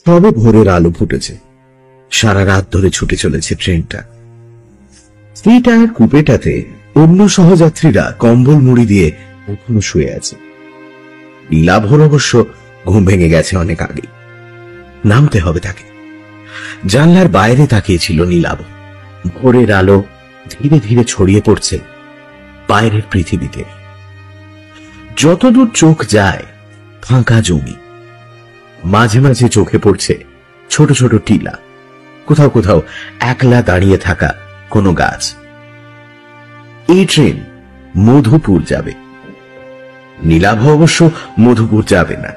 তবে ভোরের আলো ফুটেছে, সারা রাত ধরে ছুটে চলেছে ট্রেনটা। 3 টায়ার কুপেটাতে অন্য সহযাত্রীরা কম্বল মুড়ি দিয়ে এখনো শুয়ে আছে। নীলাভর অবশ্য ঘুম ভেঙে গেছে অনেক আগে। নামতে হবে তাকে। জানলার বাইরে তাকিয়েছিল নীলাভ। ভোরের আলো ধীরে ধীরে ছড়িয়ে পড়ছে বাইরের পৃথিবীতে। যতদূর চোখ যায় ফাঁকা জমি, মাঝে মাঝে চোখে পড়ছে ছোট ছোট টিলা, কোথাও কোথাও একলা দাঁড়িয়ে থাকা কোনো গাছ। এই ট্রেন মধুপুর যাবে। নীলাভ অবশ্য মধুপুর যাবে না,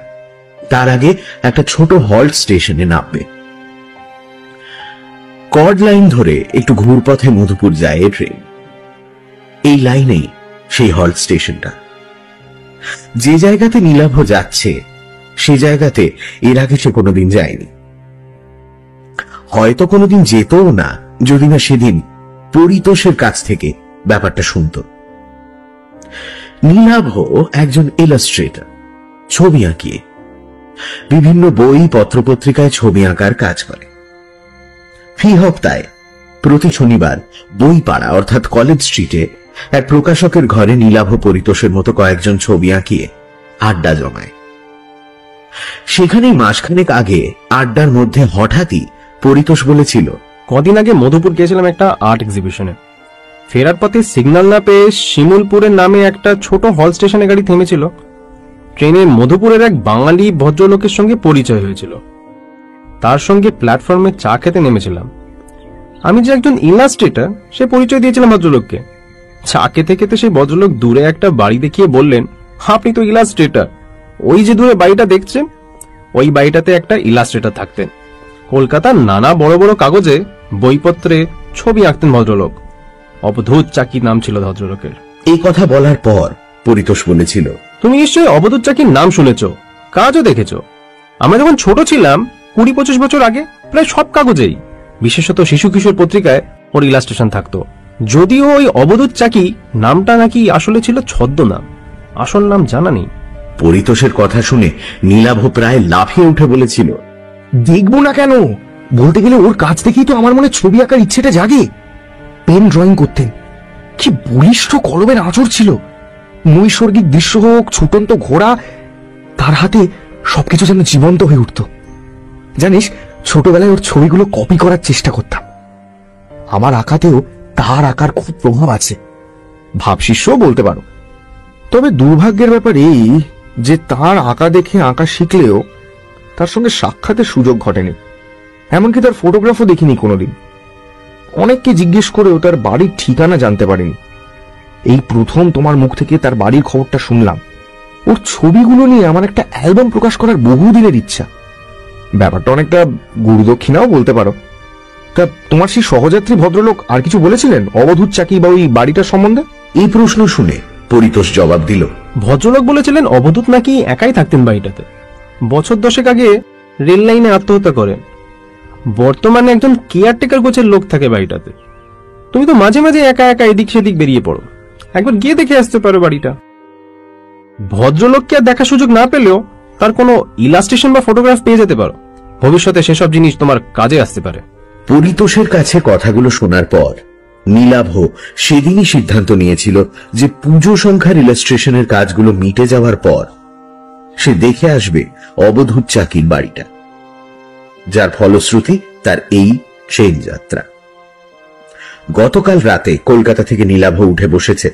তার আগে একটা ছোট হল্ট স্টেশনে নামবে। কর্ড লাইন ধরে একটু ঘুরপথে মধুপুর যায় এই ট্রেন। এই লাইনেই সেই হল্ট স্টেশনটা। যে জায়গাতে নীলাভ যাচ্ছে সে জায়গাতে এর আগে সে কোনোদিন যায়নি, হয়তো কোনোদিন যেতও না যদি না সেদিন পরিতোষের কাছ থেকে ব্যাপারটা শুনত। নীলাভ একজন ইলাস্ট্রেটর, ছবি আঁকিয়ে বিভিন্ন বই পত্রপত্রিকায় ছবি আঁকার কাজ করে। ফি হপ্তায় প্রতি শনিবার বই পাড়া অর্থাৎ কলেজ স্ট্রিটে এক প্রকাশকের ঘরে নীলাভ পরিতোষের মতো কয়েকজন ছবি আঁকিয়ে আড্ডা জমায়। সেখানেই মাসখানেক আগে আড্ডার মধ্যে হঠাৎই পরিতোষ বলেছিল, কদিন আগে মধুপুর গিয়েছিলাম একটা আর্ট এক্সিবিশনে। ফেরার পথে সিগন্যাল না পেয়ে শিমুলপুরের নামে একটা ছোট হল স্টেশনে গাড়ি থেমেছিল। ট্রেনে মধুপুরের এক বাঙালি ভদ্রলোকের সঙ্গে পরিচয় হয়েছিল। তার সঙ্গে প্ল্যাটফর্মে চা খেতে নেমেছিলাম। আমি যে একজন ইলাস্ট্রেটর সে পরিচয় দিয়েছিলাম ভদ্রলোককে। চা খেতে খেতে সেই ভদ্রলোক দূরে একটা বাড়ি দেখিয়ে বললেন, আপনি তো ইলাস্ট্রেটর, ওই যে দূরে বাড়িটা দেখছেন ওই বাড়িটাতে একটা ইলাস্ট্রেটর থাকতেন। কলকাতার নানা বড় বড় কাগজে বইপত্রে ছবি আঁকতেন ভদ্রলোক। অবধূত চাকি নাম ছিল ভদ্রলোকের। এই কথা বলার পর পরিতোষ বলেছিল, তুমি নিশ্চয়ই অবধূত চাকির নাম শুনেছ, কাজও দেখেছ। আমরা যখন ছোট ছিলাম 20-25 বছর আগে প্রায় সব কাগজেই, বিশেষত শিশু কিশোর পত্রিকায় ওর ইলাস্ট্রেশন থাকতো। যদিও ওই অবধূত চাকি নামটা নাকি আসলে ছিল ছদ্মনাম, আসল নাম জানা নেই। পরিতোষের কথা শুনে নীলাভ প্রায় লাফিয়ে উঠে বলেছিল, দেখবো না কেন, বলতে গেলে ওর কাছ থেকেই তো আমার মনে ছবি আঁকার ইচ্ছেটা জাগে। পেন ড্রয়িং করতেন, কি বলিষ্ঠ কলমের আঁচড় ছিল। নৈসর্গিক দৃশ্য হোক, ছুটন্ত ঘোড়া, তার হাতে সবকিছু যেন জীবন্ত হয়ে উঠত। জানিস, ছোটবেলায় ওর ছবিগুলো কপি করার চেষ্টা করতাম। আমার আঁকাতেও তার আঁকার খুব প্রভাব আছে, ভাবশিষ্যও বলতে পারো। তবে দুর্ভাগ্যের ব্যাপার এই যে তার আঁকা দেখে আঁকা শিখলেও তার সঙ্গে সাক্ষাতের সুযোগ ঘটেনি, এমনকি তার ফটোগ্রাফও দেখিনি কোনোদিন। অনেককে জিজ্ঞেস করেও তার বাড়ির ঠিকানা জানতে পারিনি। এই প্রথম তোমার মুখ থেকে তার বাড়ির খবরটা শুনলাম। ওর ছবিগুলো নিয়ে আমার একটা অ্যালবাম প্রকাশ করার বহুদিনের ইচ্ছা। ব্যাপারটা অনেকটা গুরুদক্ষিণাও বলতে পারো। তা তোমার সেই সহযাত্রী ভদ্রলোক আর কিছু বলেছিলেন অবধূত চাকি বা ওই বাড়িটার সম্বন্ধে? এই প্রশ্ন শুনে পরিতোষ জবাব দিল, ভদ্রলোক বলেছিলেন অবধূত নাকি একাই থাকতেন বাড়িটাতে। বছর 10 আগে রেল লাইনে আত্মহত্যা করেন। বর্তমানে একজন কেয়ারটেকার গোছের লোক থাকে বাড়িটাতে। তুমি তো মাঝে মাঝে একা একা এদিক সেদিক বেরিয়ে পড়ো, একবার গিয়ে দেখে আসতে পারো বাড়িটা। ভদ্রলোককে আর দেখার সুযোগ না পেলেও তার কোনো ইলাস্ট্রেশন বা ফটোগ্রাফ পেয়ে যেতে পারো। ভবিষ্যতে সেসব জিনিস তোমার কাজে আসতে পারে। পরিতোষের কাছে কথাগুলো শোনার পর নীলাভ সেদিনই সিদ্ধান্ত নিয়েছিল যে পুজো সংখ্যার ইলাস্ট্রেশনের কাজগুলো মিটে যাওয়ার পর সে দেখে আসবে অবধূত চাকির বাড়িটা, যার ফলশ্রুতি তার এই ট্রেন যাত্রা। গতকাল রাতে কলকাতা থেকে নীলাভ উঠে বসেছে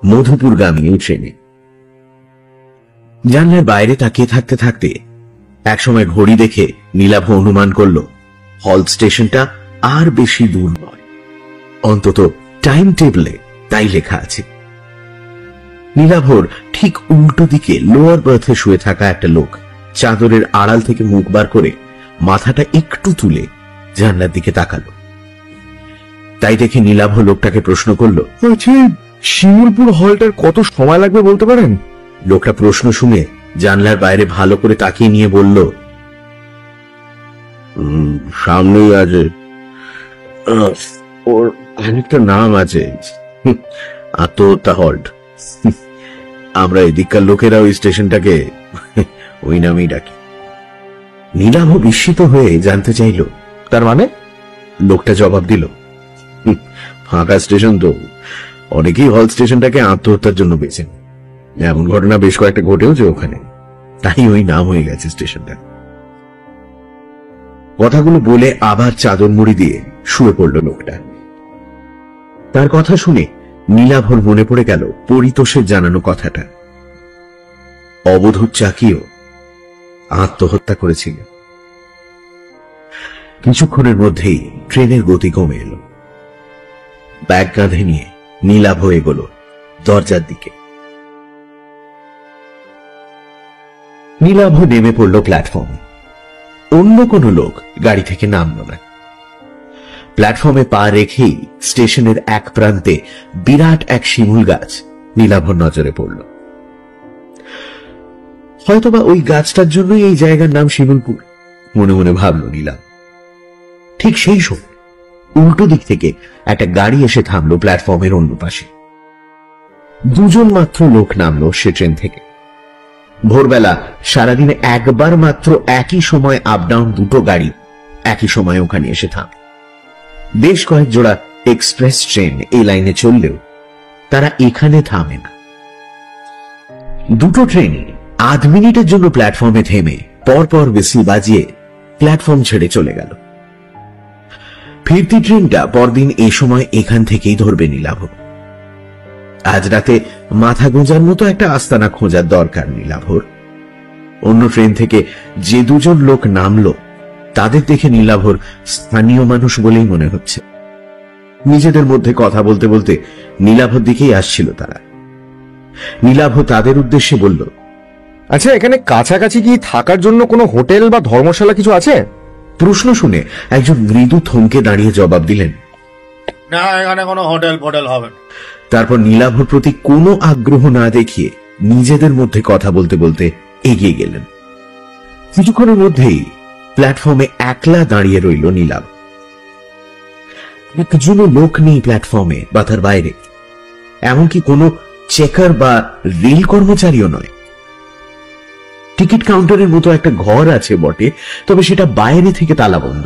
মধুপুরগামী এই ট্রেনে। জানলার বাইরে তাকিয়ে থাকতে থাকতে একসময় ঘড়ি দেখে নীলাভ অনুমান করল হল স্টেশনটা আর বেশি দূর নয়, অন্তত টাইম টেবলে তাই লেখা আছে। নীলাভর ঠিক উল্টো দিকে লোয়ার বার্থে শুয়ে থাকা একটা লোক চাদরের আড়াল থেকে মুখ বার করে মাথাটা একটু তুলে জানলার দিকে তাকালো। তাই দেখে নীলাভ লোকটাকে প্রশ্ন করল, শিমুলপুর হলটার কত সময় লাগবে বলতে পারেন? লোকটা প্রশ্ন শুনে জানলার বাইরে ভালো করে তাকিয়ে নিয়ে বলল, সামনেই আছে, ওর একটা নাম আছে, আত্মহত্যা হল্ট। আমরা এদিককার লোকেরা ওই স্টেশনটাকে ওই নামেই ডাকি। নীলাভ বিস্মিত হয়ে জানতে চাইল, তার মানে? লোকটা জবাব দিল, ফাঁকা স্টেশন তো, অনেকেই হল স্টেশনটাকে আত্মহত্যার জন্য বেছে নেয়। এমন ঘটনা বেশ কয়েকটা ঘটেওছে ওখানে, তাই ওই নাম হয়ে গেছে স্টেশনটা। কথাগুলো বলে আবার চাদর মুড়ি দিয়ে শুয়ে পড়ল লোকটা। তার কথা শুনে নীলাভর মনে পড়ে গেল পরিতোষের জানানো কথাটা। অবধূত চাকিও আত্মহত্যা করেছিল। কিছুক্ষণের মধ্যেই ট্রেনের গতি কমে এলো। ব্যাগ কাঁধে নিয়ে নীলাভ এগোল দরজার দিকে। নীলাভ নেমে পড়ল প্ল্যাটফর্মে। অন্য কোনো লোক গাড়ি থেকে নামল না। প্ল্যাটফর্মে পা রেখেই স্টেশনের এক প্রান্তে বিরাট এক শিমুল গাছ নীলাভর নজরে পড়ল। হয়তোবা ওই গাছটার জন্যই এই জায়গার নাম শিমুলপুর, মনে মনে ভাবল নীলাভ। ঠিক সেই সময় উল্টো দিক থেকে একটা গাড়ি এসে থামলো প্ল্যাটফর্মের অন্য পাশে। দুজন মাত্র লোক নামলো সে ট্রেন থেকে। ভোরবেলা সারাদিনে একবার মাত্র একই সময় আপ ডাউন দুটো গাড়ি একই সময় ওখানে এসে থাম। বেশ কয়েক জোড়া এক্সপ্রেস ট্রেন এই লাইনে চললেও তারা এখানে থামে না। দুটো ট্রেন আধ মিনিটের জন্য প্ল্যাটফর্মে থেমে পরপর হুইসেল বাজিয়ে প্ল্যাটফর্ম ছেড়ে চলে গেল। ফিরতি ট্রেনটা পরদিন এ সময় এখান থেকেই ধরবে নীলাভ। আজ রাতে মাথা গোঁজার মতো একটা আস্তানা খোঁজার দরকার নীলাভর। অন্য ট্রেন থেকে যে দুজন লোক নামলো তাদের দেখে নীলাভর স্থানীয় মানুষ বলেই মনে হচ্ছে। নিজেদের মধ্যে কথা বলতে বলতে নীলাভর দিকেই আসছিল তারা। নীলাভ তাদের উদ্দেশ্যে বলল, আচ্ছা, এখানে কাছাকাছি কি থাকার জন্য কোনো হোটেল বা ধর্মশালা কিছু আছে? প্রশ্ন শুনে একজন মৃদু থমকে দাঁড়িয়ে জবাব দিলেন, না, এখানে কোনো হোটেল ফোটেল হবে না। তারপর নীলাভর প্রতি কোনো আগ্রহ না দেখিয়ে নিজেদের মধ্যে কথা বলতে বলতে এগিয়ে গেলেন। কিছুক্ষণের মধ্যেই প্ল্যাটফর্মে একলা দাঁড়িয়ে রইল নীলাভ। একজনও লোক নেই প্ল্যাটফর্মে বা তার বাইরে, এমনকি কোনো চেকার বা রেল কর্মচারীও নয়। টিকিট কাউন্টারের মতো একটা ঘর আছে বটে, তবে সেটা বাইরে থেকে তালাবন্ধ।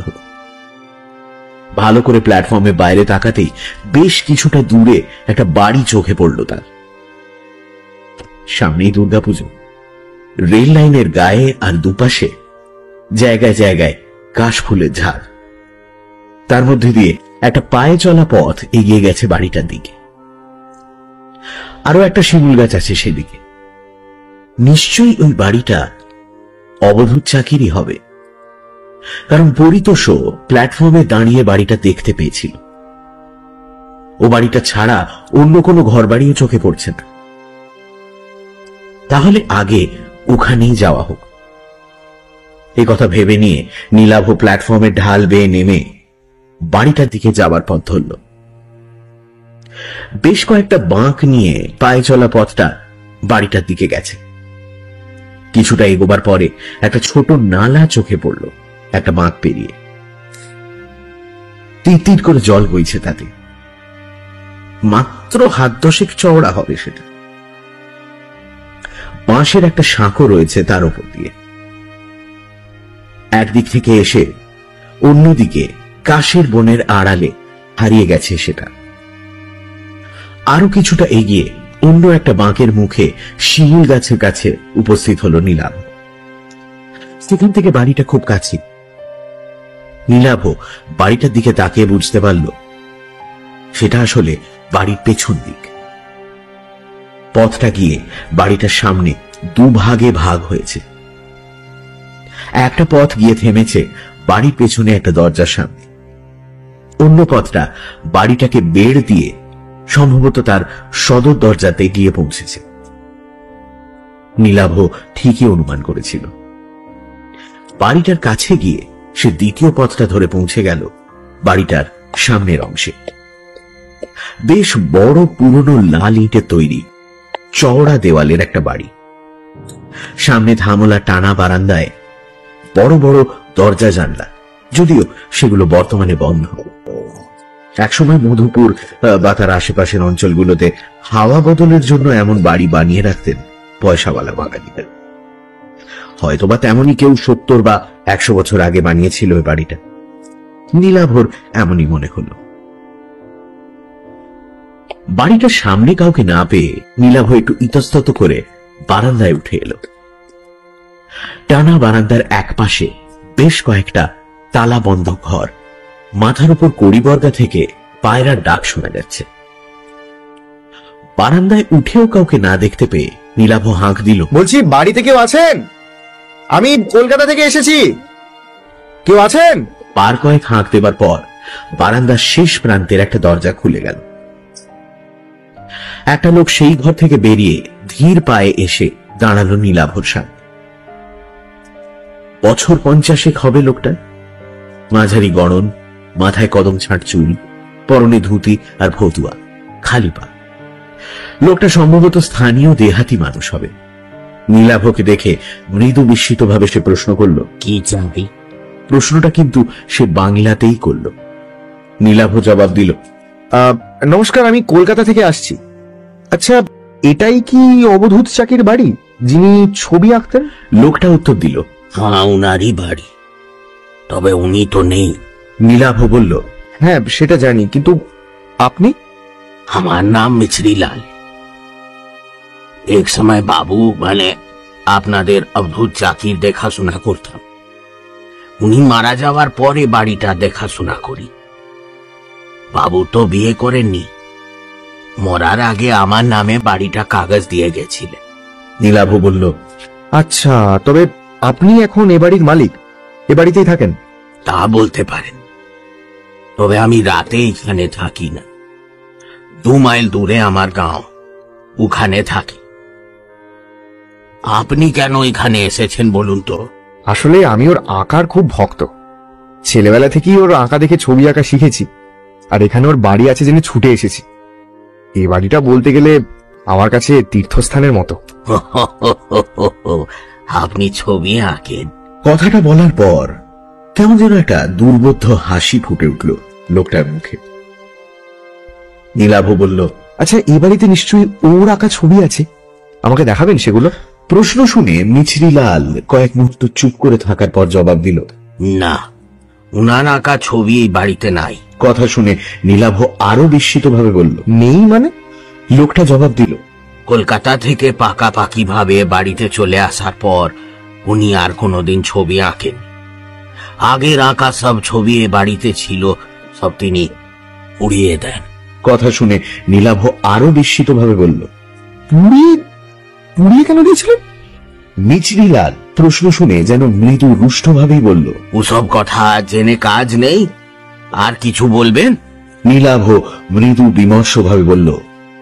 ভালো করে প্ল্যাটফর্মে বাইরে তাকাতেই বেশ কিছুটা দূরে একটা বাড়ি চোখে পড়ল তার। সামনেই দুর্গাপুজো। রেল লাইনের গায়ে আর দুপাশে জায়গায় জায়গায় কাশফুলের ঝাড়। তার মধ্যে দিয়ে একটা পায়ে চলা পথ এগিয়ে গেছে বাড়িটার দিকে। আরো একটা শিমুল গাছ আছে সেদিকে। নিশ্চয়ই ওই বাড়িটা অবধূত চাকিরই হবে, কারণ পরিতোষও প্ল্যাটফর্মে দাঁড়িয়ে বাড়িটা দেখতে পেয়েছিল। ও বাড়িটা ছাড়া অন্য কোনো ঘর বাড়িও চোখে পড়ছে না। তাহলে আগে ওখানেই যাওয়া হোক। এই কথা ভেবে নিয়ে নীলাভ প্ল্যাটফর্মে ঢাল বেয়ে নেমে বাড়িটার দিকে যাবার পথ ধরল। বেশ কয়েকটা বাঁক নিয়ে পায়ে চলা পথটা বাড়িটার দিকে গেছে। কিছুটা এগোবার পরে একটা ছোট নালা চোখে পড়ল একটা বাঁক পেরিয়ে। তীর তীর করে জল বইছে তাতে। মাত্র হাত দশেক চওড়া হবে সেটা। বাঁশের একটা সাঁকো রয়েছে তার উপর দিয়ে। একদিক থেকে এসে অন্যদিকে কাশের বনের আড়ালে হারিয়ে গেছে সেটা। আরো কিছুটা এগিয়ে অন্য একটা বাঁকের মুখে শিমুল গাছের কাছে উপস্থিত হল নীলাভ। সেখান থেকে বাড়িটা খুব কাছে। নীলাভ বাড়িটার দিকে তাকিয়ে বুঝতে পারল সেটা আসলে বাড়ির পেছন দিক। পথটা গিয়ে বাড়িটার সামনে দুভাগে ভাগ হয়েছে। একটা পথ গিয়ে থেমেছে বাড়ির পেছনে একটা দরজার সামনে। অন্য পথটা বাড়িটাকে বেড় দিয়ে সম্ভবত তার সদর দরজাতে গিয়ে পৌঁছেছে। নীলাভ ঠিকই অনুমান করেছিল। বাড়িটার কাছে গিয়ে সে দ্বিতীয় পথটা ধরে পৌঁছে গেল বাড়িটার সামনের অংশে। বেশ বড় পুরনো লাল ইটের তৈরি চওড়া দেওয়ালের একটা বাড়ি। সামনে ধামলা টানা বারান্দায় বড় বড় দরজা জানলা, যদিও সেগুলো বর্তমানে বন্ধ। একসময় মধুপুর বা তার আশেপাশের অঞ্চলগুলোতে হাওয়া বদলের জন্য এমন বাড়ি বানিয়ে রাখতেন পয়সাওয়ালা বাঙালিরা। হয়তোবা তেমনই কেউ 70 বা 100 বছর আগে বানিয়েছিল ওই বাড়িটা। নীলাভর এমনই মনে হলো। বাড়িটার সামনে কাউকে না পেয়ে নীলাভ একটু ইতস্তত করে বারান্দায় উঠে এলো। টানা বারান্দার এক পাশে বেশ কয়েকটা তালা বন্ধ ঘর, মাথার উপর কড়িবর্গা থেকে পায়রার ডাক শোনা যাচ্ছে। বারান্দায় উঠেও কাউকে না দেখতে পেয়ে নীলাভ হাঁক দিল, বলছি বাড়িতে কেউ আছেন? আমি কলকাতা থেকে এসেছি, কেউ আছেন? পার কয়েক হাঁক দেবার পর বারান্দার শেষ প্রান্তের একটা দরজা খুলে গেল। একটা লোক সেই ঘর থেকে বেরিয়ে ধীর পায়ে এসে দাঁড়ালো নীলাভর সামনে। বছর 50 হবে লোকটা। মাঝারি গড়ন, মাথায় কদম ছাঁট চুল, পরনে ধুতি আর ভতুয়া, খালি পা। লোকটা সম্ভবত স্থানীয় দেহাতি মানুষ হবে। নীলাভকে দেখে মৃদু বিস্মিত ভাবে সে প্রশ্ন করল, কি চাবি? প্রশ্নটা কিন্তু সে বাংলাতেই করল। নীলাভ জবাব দিল, নমস্কার, আমি কলকাতা থেকে আসছি। আচ্ছা, এটাই কি অবধূত চাকির বাড়ি, যিনি ছবি আঁকতেন? লোকটা উত্তর দিল, হ্যাঁ, উনারই বাড়ি, তবে উনি তো নেই। নীলাভ বলল, হ্যাঁ সেটা জানি, কিন্তু আপনি? আমার নাম মিছরিলাল। এক সময় বাবু মানে আপনাদের অবধূত চাকির দেখাশোনা করতাম। উনি মারা যাওয়ার পরে বাড়িটা দেখাশোনা করি। বাবু তো বিয়ে করেননি, মরার আগে আমার নামে বাড়িটা কাগজ দিয়ে গেছিলেন। নীলাভ বলল, আচ্ছা, তবে আপনি এখন এ বাড়ির মালিক, এ বাড়িতেই থাকেন? তা বলতে পারেন, তবে আমি রাতে এখানে থাকি না। 2 মাইল দূরে আমার গাঁও, ওখানে থাকি। আপনি কেন এখানে এসেছেন বলুন তো? আসলে আমি ওর আঁকার খুব ভক্ত। ছেলেবেলা থেকেই ওর আঁকা দেখে ছবি আঁকা শিখেছি, আর এখানে ওর বাড়ি আছে জেনে ছুটে এসেছি। এই বাড়িটা বলতে গেলে আমার কাছে তীর্থস্থানের মতো। আপনি ছবি আঁকেন? কথাটা বলার পর কেমন যেন একটা দুর্বোধ্য হাসি ফুটে উঠল লোকটার মুখে। নীলাভ বলল, আচ্ছা, এই বাড়িতে নিশ্চয়ই ওর আঁকা ছবি আছে, আমাকে দেখাবেন সেগুলো? প্রশ্ন শুনে মিছরিলাল কয়েক মুহূর্ত চুপ করে থাকার পর জবাব দিল, না, উনার আঁকা ছবি এই বাড়িতে নাই। কথা শুনে নীলাভ আরো বিস্মিত ভাবে বলল, নেই মানে? লোকটা জবাব দিল, কলকাতা থেকে পাকাপাকি ভাবে বাড়িতে চলে আসার পর উনি আর কোনোদিন ছবি আঁকেন। আগের আঁকা সব ছবি এ বাড়িতে ছিল, সব তিনি উড়িয়ে দেন। কথা শুনে নীলাভ আরো বিস্মিত ভাবে বলল, পুড়িয়ে কেন দিয়েছিলেন? মিছরিলাল প্রশ্ন শুনে যেন মৃদু রুষ্ট ভাবেই বলল, ওসব কথা জেনে কাজ নেই, আর কিছু বলবেন? নীলাভ মৃদু বিমর্ষ ভাবে বলল,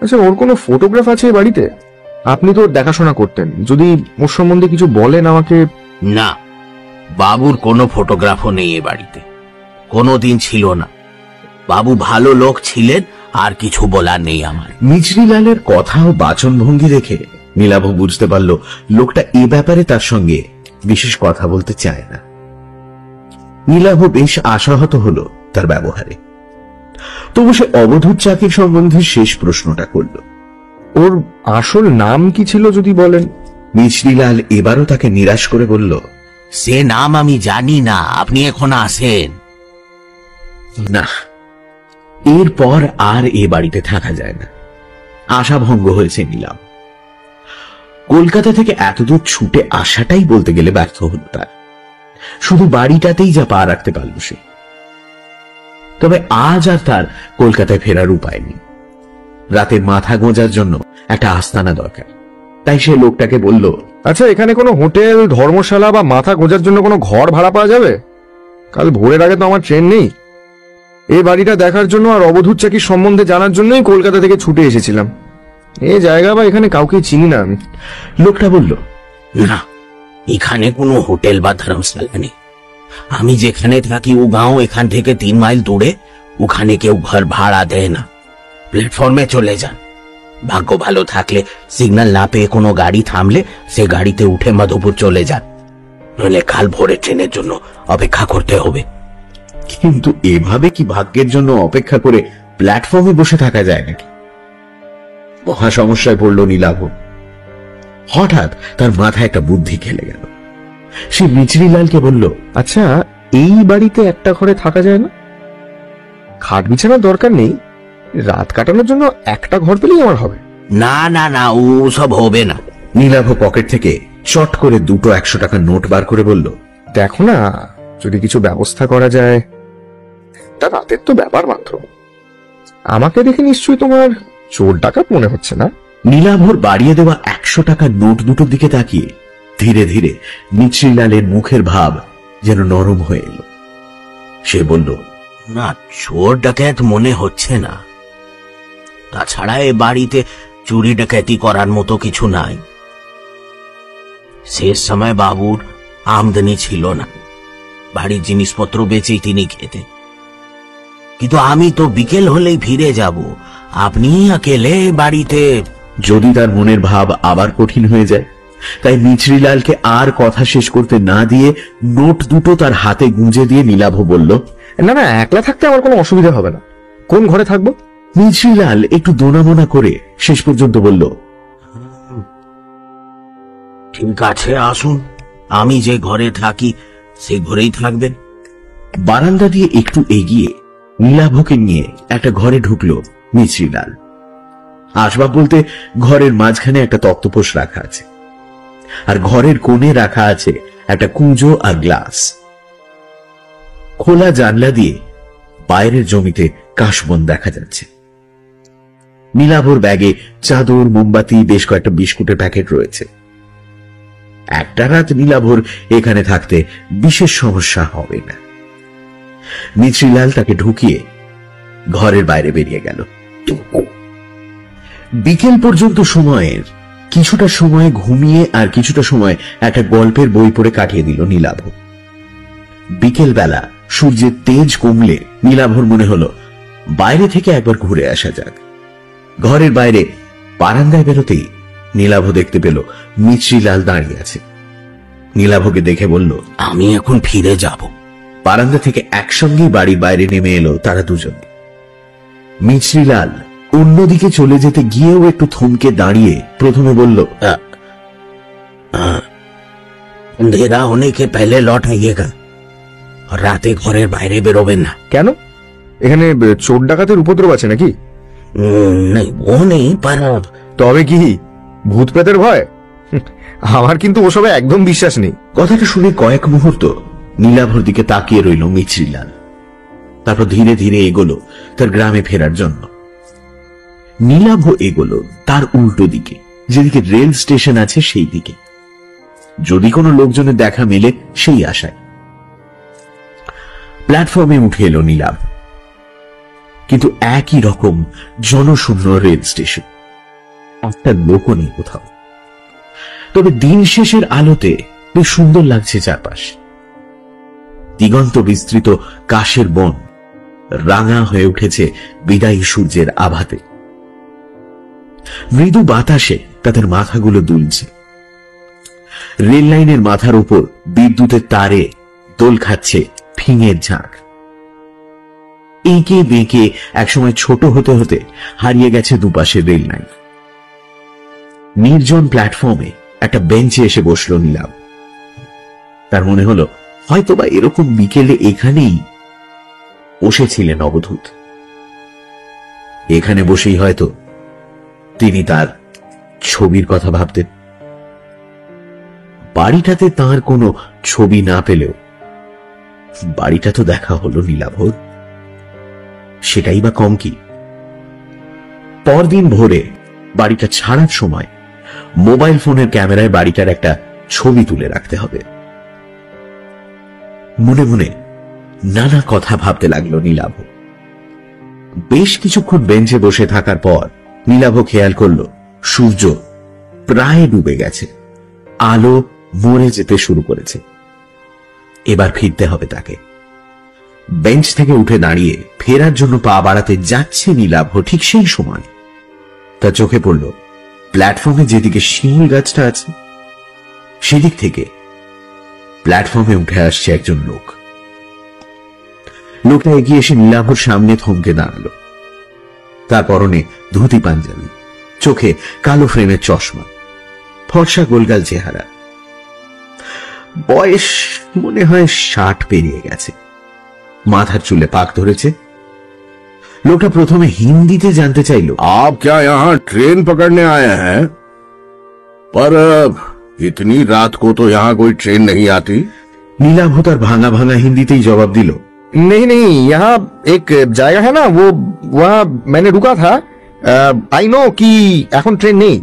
আচ্ছা, ওর কোনো ফটোগ্রাফ আছে এই বাড়িতে? আপনি তো ওর দেখাশোনা করতেন, যদি ওর সম্বন্ধে কিছু বলেন আমাকে। না, বাবুর কোনো ফটোগ্রাফও নেই এ বাড়িতে, কোনোদিন ছিল না। বাবু ভালো লোক ছিলেন, আর কিছু বলার নেই আমার। মিছরিলালের কথা ও বাচনভঙ্গি দেখে নীলাভ বুঝতে পারল লোকটা এ ব্যাপারে তার সঙ্গে বিশেষ কথা বলতে চায় না। নীলাভ বেশ আশাহত হলো তার ব্যবহারে। তবু সে অবধূত চাকির সম্বন্ধে শেষ প্রশ্নটা করল। ওর আসল নাম কি ছিল যদি বলেন? মিছরিলাল এবারও তাকে নিরাশ করে বলল, সে নাম আমি জানি না, আপনি এখন আসেন। না, এরপর আর এ বাড়িতে থাকা যায় না। আশা ভঙ্গ হয়েছে নীলাভ। কলকাতা থেকে এতদূর ছুটে আসাটাই বলতে গেলে ব্যর্থ হল তার। শুধু বাড়িটাতেই যা পা রাখতে পারল সে। তবে আজ আর তার কলকাতায় ফেরার উপায় নেই। রাতে মাথা গোঁজার জন্য একটা আস্তানা দরকার। তাই সে লোকটাকে বলল, আচ্ছা, এখানে কোনো হোটেল, ধর্মশালা বা মাথা গোঁজার জন্য কোনো ঘর ভাড়া পাওয়া যাবে? কাল ভোরের আগে তো আমার ট্রেন নেই। এই বাড়িটা দেখার জন্য আর অবধূত চাকির সম্বন্ধে জানার জন্যই কলকাতা থেকে ছুটে এসেছিলাম। এই জায়গা বা এখানে কাউকে চিনি না আমি। লোকটা বলল, না, এখানে কোনো হোটেল বা ধর্মশালা নেই। আমি যেখানে থাকি ও গাঁও এখান থেকে 3 মাইল দূরে, ওখানে কেউ ঘর ভাড়া দেয় না। প্ল্যাটফর্মে চলে যান। ভাগ্য ভালো থাকলে সিগন্যাল না পেয়ে কোনো গাড়ি থামলে সে গাড়িতে উঠে মধুপুর চলে যান, নইলে কাল ভোরে ট্রেনের জন্য অপেক্ষা করতে হবে। কিন্তু এভাবে কি ভাগ্যের জন্য অপেক্ষা করে প্ল্যাটফর্মে বসে থাকা যায় নাকি? মহা সমস্যায় পড়ল নীলাভ। হঠাৎ তার মাথায় একটা বুদ্ধি খেলে গেল। সে মিছরিলালকে বলল, আচ্ছা, এই বাড়িতে একটা ঘরে থাকা যায় না? খাট বিছানার দরকার নেই, রাত কাটানোর জন্য একটা ঘর পেলেই আমার হবে। না না না, ও সব হবে না। নীলাভ পকেট থেকে চট করে দুটো 100 টাকার নোট বার করে বলল, দেখো না, যদি কিছু ব্যবস্থা করা যায়। তা রাতের তো ব্যাপার মাত্র। আমাকে দেখে নিশ্চয়ই তোমার চোর ডাকাত মনে হচ্ছে না? নীলাভর বাড়িয়ে দেওয়া 100 টাকার নোট দুটোর দিকে তাকিয়ে ধীরে ধীরে মিছরিলালের মুখের ভাব যেন নরম হয়ে এলো। সে বলল, না, চোর ডাকাত মনে হচ্ছে না। তাছাড়া এ বাড়িতে চুরি ডাকাতি করার মতো কিছু নাই। শেষ সময় বাবুর আমদানি ছিল না, বাড়ির জিনিসপত্র বেচেই তিনি খেতেন। কিন্তু আমি তো বিকেল হলেই ফিরে যাব, আপনি একেলে বাড়িতে। যদি তার মনের ভাব আবার কঠিন হয়ে যায়, তাই মিছরিলালকে আর কথা শেষ করতে না দিয়ে নোট দুটো তার হাতে গুঁজে দিয়ে নীলাভ বলল, না না, একলা থাকতে আমার কোনো অসুবিধা হবে না। কোন ঘরে থাকবো? মিছরিলাল একটু দোনামোনা করে শেষ পর্যন্ত বলল, ঠিক আছে, আসুন, আমি যে ঘরে থাকি সে ঘরেই থাকবেন। বারান্দা দিয়ে একটু এগিয়ে নীলাভকে নিয়ে একটা ঘরে ঢুকলো মিছরিলাল। আসবাব বলতে ঘরের মাঝখানে একটা তক্তপোষ রাখা আছে, আর ঘরের কোণে রাখা আছে একটা কুঁজো আর গ্লাস। খোলা জানলা দিয়ে বাইরের জমিতে কাশবন দেখা যাচ্ছে। নীলাভর ব্যাগে চাদর, মোমবাতি, বেশ কয়েকটা বিস্কুটের প্যাকেট রয়েছে। একটা রাত নীলাভর এখানে থাকতে বিশেষ সমস্যা হবে না। মিছরিলাল তাকে ঢুকিয়ে ঘরের বাইরে বেরিয়ে গেল। বিকেল পর্যন্ত সময়ের কিছুটা সময় ঘুমিয়ে আর কিছুটা সময় একটা গল্পের বই পড়ে কাটিয়ে দিল নীলাভ। বিকেল বেলা সূর্যের তেজ কমলে নীলাভর মনে হলো বাইরে থেকে একবার ঘুরে আসা যাক। ঘরের বাইরে বারান্দায় বেরোতেই নীলাভ দেখতে পেল মিছরিলাল দাঁড়িয়ে আছে। নীলাভকে দেখে বলল, আমি এখন ফিরে যাব। বারান্দা থেকে একসঙ্গেই বাড়ির বাইরে নেমে এলো তারা দুজন। মিছরিলাল অন্যদিকে চলে যেতে গিয়েও একটু থমকে দাঁড়িয়ে প্রথমে বলল, अंधेरा होने के पहले लौट आइएगा, और राते घरेर বাইরে বেরোবেন না। কেন? এখানে চোর ডাকাতের উপদ্রব আছে নাকি? नहीं, वो नहीं, पर তবে কি ভূত প্রেতের ভয়? আমার কিন্তু ওসবে একদম বিশ্বাস নেই। কথাটা শুনে কয়েক মুহূর্ত নীলাভর দিকে তাকিয়ে রইল মিছরিলাল। তারপর ধীরে ধীরে এগোলো তার গ্রামে ফেরার জন্য। নীলাভ এগোলো তার উল্টো দিকে, যেদিকে রেল স্টেশন আছে সেই দিকে, যদি কোনো লোকজনের দেখা মেলে সেই আশায়। প্ল্যাটফর্মে উঠে এলো নীলাভ, কিন্তু একই রকম জনশূন্য রেল স্টেশন, একটা লোকও নেই কোথাও। তবে দিন শেষের আলোতে বেশ সুন্দর লাগছে চারপাশ। দিগন্ত বিস্তৃত কাশের বন রাঙা হয়ে উঠেছে বিদায়ী সূর্যের আভাতে। মৃদু বাতাসে তাদের মাথাগুলো দুলছে। রেল লাইনের মাথার উপর বিদ্যুতের তারে দোল খাচ্ছে ফিঙের ঝাঁক। এঁকে বেঁকে একসময় ছোট হতে হতে হারিয়ে গেছে দুপাশের রেল লাইন। নির্জন প্ল্যাটফর্মে একটা বেঞ্চে এসে বসলো নীলাভ। তার মনে হলো হয়তোবা এরকম বিকেলে এখানেই বসেছিলেন অবধূত। এখানে বসেই হয়তো তিনি তার ছবির কথা ভাবতেন। বাড়িটাতে তার কোনো ছবি না পেলেও বাড়িটা তো দেখা হলো নীলাভর, সেটাই বা কম কি। পরদিন ভোরে বাড়িটা ছাড়ার সময় মোবাইল ফোনের ক্যামেরায় বাড়িটার একটা ছবি তুলে রাখতে হবে। মনে মনে নানা কথা ভাবতে লাগলো নীলাভ। বেশ কিছুক্ষণ বেঞ্চে বসে থাকার পর নীলাভ খেয়াল করলো সূর্য প্রায় ডুবে গেছে, আলো মরে যেতে শুরু করেছে। এবার ফিরতে হবে তাকে। বেঞ্চ থেকে উঠে দাঁড়িয়ে ফেরার জন্য পা বাড়াতে যাচ্ছে নীলাভ, ঠিক সেই সময় তার চোখে পড়ল প্ল্যাটফর্মে যেদিকে শিমুল গাছটা আছে সেদিক থেকে প্ল্যাটফর্মে উঠে আসছে একজন লোক। লোকটা এগিয়ে এসে নীলাভর সামনে থমকে দাঁড়ালো। তার পরনে ধুতি পাঞ্জাবি, চোখে কালো ফ্রেমের চশমা, ফর্সা গোলগাল চেহারা। বয়স মনে হয় 60 পেরিয়ে গেছে, মাথার চুলে পাক ধরেছে। লোকটা প্রথমে হিন্দিতে জানতে চাইল, आप क्या यहाँ ट्रेन पकड़ने आए हैं? पर इतनी रात को तो यहाँ कोई ट्रेन नहीं आती। নীলাভ তার ভাঙা ভাঙা হিন্দিতেই জবাব দিল, नहीं नहीं, यहाँ एक जाएगा है ना, वो वहाँ मैंने रुका था। आई नो कि এখন ট্রেন নেই,